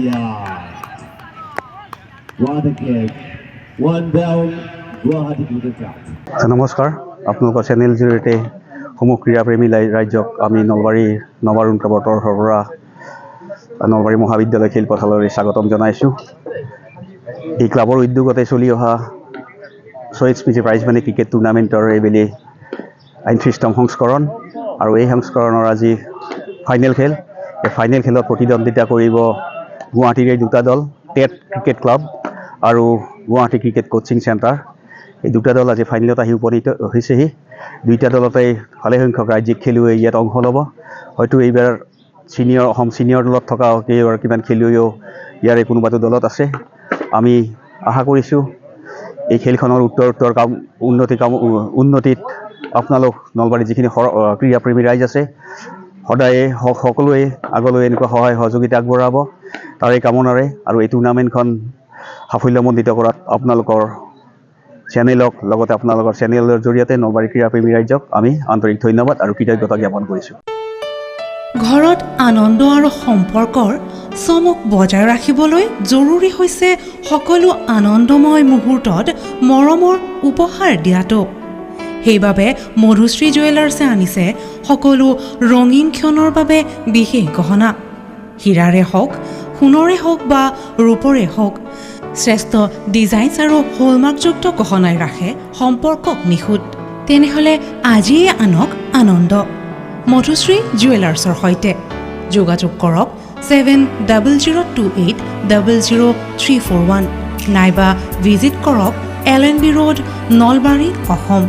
yeah. What a kick. One down. Guwahati Cricket Club. নমস্কাৰ আপোনালোকৰ channel জৰিয়তে সমূহ ক্ৰীড়াপ্ৰেমী ৰাইজক আমি নলবাৰী নৱাৰুণ ক্লাবৰ পৰা নলবাৰী মহাবিদ্যালয় খেলপথাৰলৈ স্বাগতম জনাইছোঁ। এই ক্লাবৰ উদ্যোগতে চলি অহা SOHPG প্ৰাইজ মানি ক্ৰিকেট টুৰ্ণামেণ্টৰ এইবেলি ৩৮তম সংস্কৰণ আৰু এই সংস্কৰণৰ আজি ফাইনেল খেল। এই ফাইনেল খেলত প্ৰতিদ্বন্দ্বিতা কৰিব গুৱাহাটীৰ এই দুটা দল, টেট ক্ৰিকেট ক্লাব আৰু গুৱাহাটী ক্ৰিকেট কোচিং চেণ্টাৰ। এই দুটা দল আজি ফাইনেলত আহি উপনীত হৈছেহি। দুইটা দলতে ভালে সংখ্যক ৰাজ্যিক খেলুৱৈ ইয়াত অংশ ল'ব। হয়তো এইবাৰ অসম ছিনিয়ৰ দলত থকা কেইগৰাকীমান খেলুৱৈও ইয়াৰে কোনোবাটো দলত আছে। আমি আশা কৰিছোঁ এই খেলখনৰ উন্নতিত আপোনালোক নলবাৰীৰ যিখিনি ক্ৰীড়াপ্ৰেমী ৰাইজ আছে সদায়ে সকলোৱে আগলৈ এনেকুৱা সহায় সহযোগিতা আগবঢ়াব তাৰে কামনাৰে আৰু এই টুৰ্ণামেণ্টখন সাফল্যমণ্ডিত কৰাত আপোনালোকৰ চেনেলক লগতে আপোনালোকৰ চেনেলৰ জৰিয়তে নলবাৰী ক্ৰীড়াপ্ৰেমী ৰাইজক আমি আন্তৰিক ধন্যবাদ আৰু কৃতজ্ঞতা জ্ঞাপন কৰিছোঁ। ঘৰত আনন্দ আৰু সম্পৰ্কৰ চমক বজাই ৰাখিবলৈ জৰুৰী হৈছে সকলো আনন্দময় মুহূৰ্তত মৰমৰ উপহাৰ দিয়াটো। সেইবাবে মধুশ্ৰী জুৱেলাৰ্ছে আনিছে সকলো ৰঙীন ক্ষণৰ বাবে বিশেষ গহনা। হীৰাৰে হওক, সোণৰে হওক বা ৰূপৰে হওক, শ্ৰেষ্ঠ ডিজাইনছ আৰু হলমাৰ্কযুক্ত গহনাই ৰাখে সম্পৰ্কক নিখুঁত। তেনেহ'লে আজিয়ে আনক আনন্দ মধুশ্ৰী জুৱেলাৰ্ছৰ সৈতে। যোগাযোগ কৰক 7002800341 নাইবা ভিজিট কৰক LNB ৰোড, নলবাৰী, অসম।